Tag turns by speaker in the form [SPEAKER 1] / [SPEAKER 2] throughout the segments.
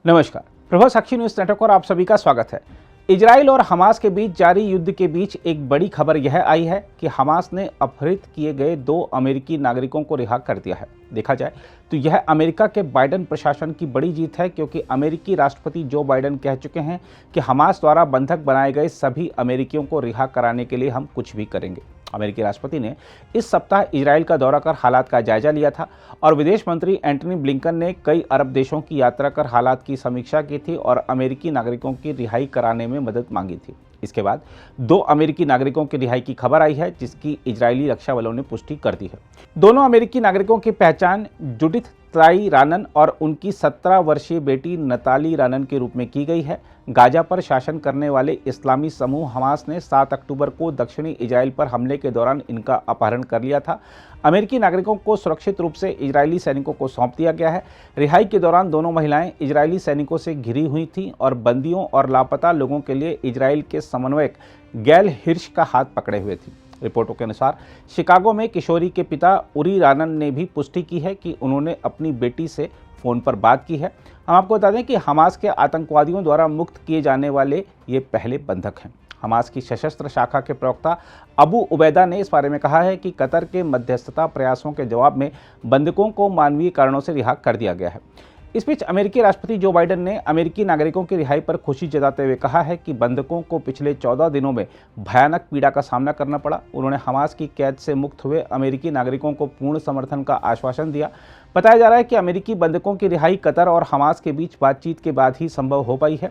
[SPEAKER 1] नमस्कार, प्रभा साक्षी news network और आप सभी का स्वागत है। इजराइल और हमास के बीच जारी युद्ध के बीच एक बड़ी खबर यह आई है कि हमास ने अपहृत किए गए 2 अमेरिकी नागरिकों को रिहा कर दिया है। देखा जाए तो यह अमेरिका के बाइडेन प्रशासन की बड़ी जीत है, क्योंकि अमेरिकी राष्ट्रपति जो बाइडेन कह चुके हैं कि हमास द्वारा बंधक बनाए गए सभी अमेरिकियों को रिहा कराने के लिए हम कुछ भी करेंगे। अमेरिकी राष्ट्रपति ने इस सप्ताह इजराइल का दौरा कर हालात का जायजा लिया था और विदेश मंत्री एंटनी ब्लिंकन ने कई अरब देशों की यात्रा कर हालात की समीक्षा की थी और अमेरिकी नागरिकों की रिहाई कराने में मदद मांगी थी। इसके बाद 2 अमेरिकी नागरिकों की रिहाई की खबर आई है, जिसकी इजरायली रक्षा बलों ने पुष्टि कर दी है। दोनों अमेरिकी नागरिकों की पहचान जुडिथ ताई रानन और उनकी 17 वर्षीय बेटी नताली रानन के रूप में की गई है। गाजा पर शासन करने वाले इस्लामी समूह हमास ने 7 अक्टूबर को दक्षिणी इजराइल पर हमले के दौरान इनका अपहरण कर लिया था। अमेरिकी नागरिकों को सुरक्षित रूप से इजरायली सैनिकों को सौंप दिया गया है। रिहाई के दौरान दोनों महिलाएं इजरायली सैनिकों से घिरी हुई थीं और बंदियों और लापता लोगों के लिए इजराइल के समन्वयक गैल हिर्श का हाथ पकड़े हुए थी। रिपोर्टों के अनुसार शिकागो में किशोरी के पिता उरी रानन ने भी पुष्टि की है कि उन्होंने अपनी बेटी से फ़ोन पर बात की है। हम आपको बता दें कि हमास के आतंकवादियों द्वारा मुक्त किए जाने वाले ये पहले बंधक हैं। हमास की सशस्त्र शाखा के प्रवक्ता अबू उबैदा ने इस बारे में कहा है कि कतर के मध्यस्थता प्रयासों के जवाब में बंधकों को मानवीय कारणों से रिहा कर दिया गया है। इस बीच अमेरिकी राष्ट्रपति जो बाइडेन ने अमेरिकी नागरिकों की रिहाई पर खुशी जताते हुए कहा है कि बंधकों को पिछले 14 दिनों में भयानक पीड़ा का सामना करना पड़ा। उन्होंने हमास की कैद से मुक्त हुए अमेरिकी नागरिकों को पूर्ण समर्थन का आश्वासन दिया। बताया जा रहा है कि अमेरिकी बंधकों की रिहाई कतर और हमास के बीच बातचीत के बाद ही संभव हो पाई है।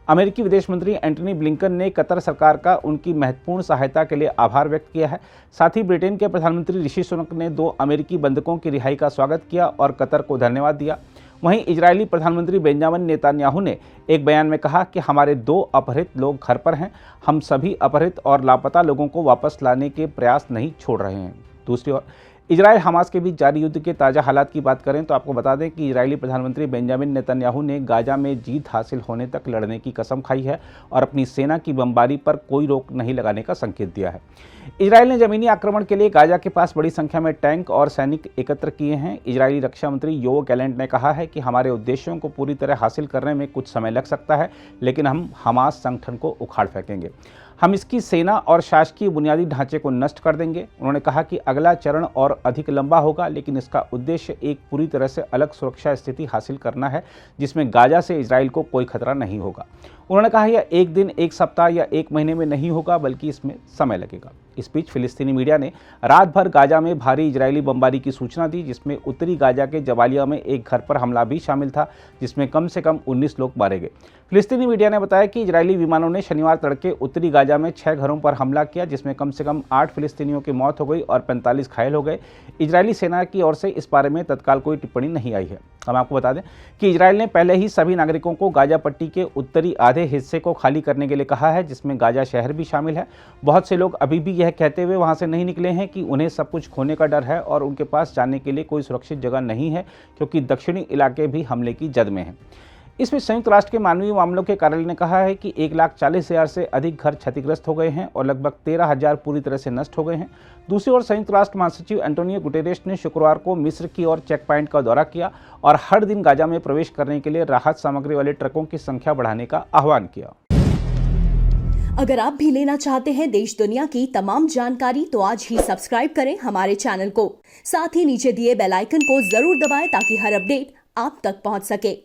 [SPEAKER 1] अमेरिकी विदेश मंत्री एंटनी ब्लिंकन ने कतर सरकार का उनकी महत्वपूर्ण सहायता के लिए आभार व्यक्त किया है। साथ ही ब्रिटेन के प्रधानमंत्री ऋषि सुनक ने 2 अमेरिकी बंधकों की रिहाई का स्वागत किया और कतर को धन्यवाद दिया। वहीं इजरायली प्रधानमंत्री बेंजामिन नेतन्याहू ने एक बयान में कहा कि हमारे 2 अपहृत लोग घर पर हैं। हम सभी अपहृत और लापता लोगों को वापस लाने के प्रयास नहीं छोड़ रहे हैं। दूसरी ओर इजराइल हमास के बीच जारी युद्ध के ताज़ा हालात की बात करें तो आपको बता दें कि इजरायली प्रधानमंत्री बेंजामिन नेतन्याहू ने गाजा में जीत हासिल होने तक लड़ने की कसम खाई है और अपनी सेना की बमबारी पर कोई रोक नहीं लगाने का संकेत दिया है। इजराइल ने जमीनी आक्रमण के लिए गाजा के पास बड़ी संख्या में टैंक और सैनिक एकत्र किए हैं। इजरायली रक्षा मंत्री योव गैलेंट ने कहा है कि हमारे उद्देश्यों को पूरी तरह हासिल करने में कुछ समय लग सकता है, लेकिन हम हमास संगठन को उखाड़ फेंकेंगे। हम इसकी सेना और शासकीय बुनियादी ढांचे को नष्ट कर देंगे। उन्होंने कहा कि अगला चरण और अधिक लंबा होगा, लेकिन इसका उद्देश्य एक पूरी तरह से अलग सुरक्षा स्थिति हासिल करना है, जिसमें गाजा से इजराइल को कोई खतरा नहीं होगा। उन्होंने कहा यह एक दिन, एक सप्ताह या एक महीने में नहीं होगा, बल्कि इसमें समय लगेगा। इस बीच फिलिस्तीनी मीडिया ने रात भर गाजा में भारी इजरायली बमबारी की सूचना दी, जिसमें उत्तरी गाजा के जबालिया में एक घर पर हमला भी शामिल था, जिसमें कम से कम 19 लोग मारे गए। फिलिस्तीनी मीडिया ने बताया कि इजरायली विमानों ने शनिवार तड़के उत्तरी गाजा में 6 घरों पर हमला किया, जिसमें कम से कम 8 फिलिस्तीनियों की मौत हो गई और 45 घायल हो गए। इजरायली सेना की ओर से इस बारे में तत्काल कोई टिप्पणी नहीं आई है। हम आपको बता दें कि इजराइल ने पहले ही सभी नागरिकों को गाजा पट्टी के उत्तरी आधे हिस्से को खाली करने के लिए कहा है, जिसमें गाजा शहर भी शामिल है। बहुत से लोग अभी भी यह कहते हुए वहां से नहीं निकले हैं कि उन्हें सब कुछ खोने का डर है और उनके पास जाने के लिए कोई सुरक्षित जगह नहीं है, क्योंकि दक्षिणी इलाके भी हमले की जद में हैं। इसमें संयुक्त राष्ट्र के मानवीय मामलों के कार्यालय ने कहा है कि 1,40,000 से अधिक घर क्षतिग्रस्त हो गए हैं और लगभग 13,000 पूरी तरह से नष्ट हो गए हैं। दूसरी ओर संयुक्त राष्ट्र महासचिव एंटोनियो गुटेरेस ने शुक्रवार को मिस्र की ओर चेक पॉइंट का दौरा किया और हर दिन गाजा में प्रवेश करने के लिए राहत सामग्री वाले ट्रकों की संख्या बढ़ाने का आह्वान किया।
[SPEAKER 2] अगर आप भी लेना चाहते हैं देश दुनिया की तमाम जानकारी, तो आज ही सब्सक्राइब करें हमारे चैनल को। साथ ही नीचे दिए बेल आइकन को जरूर दबाएं ताकि हर अपडेट आप तक पहुंच सके।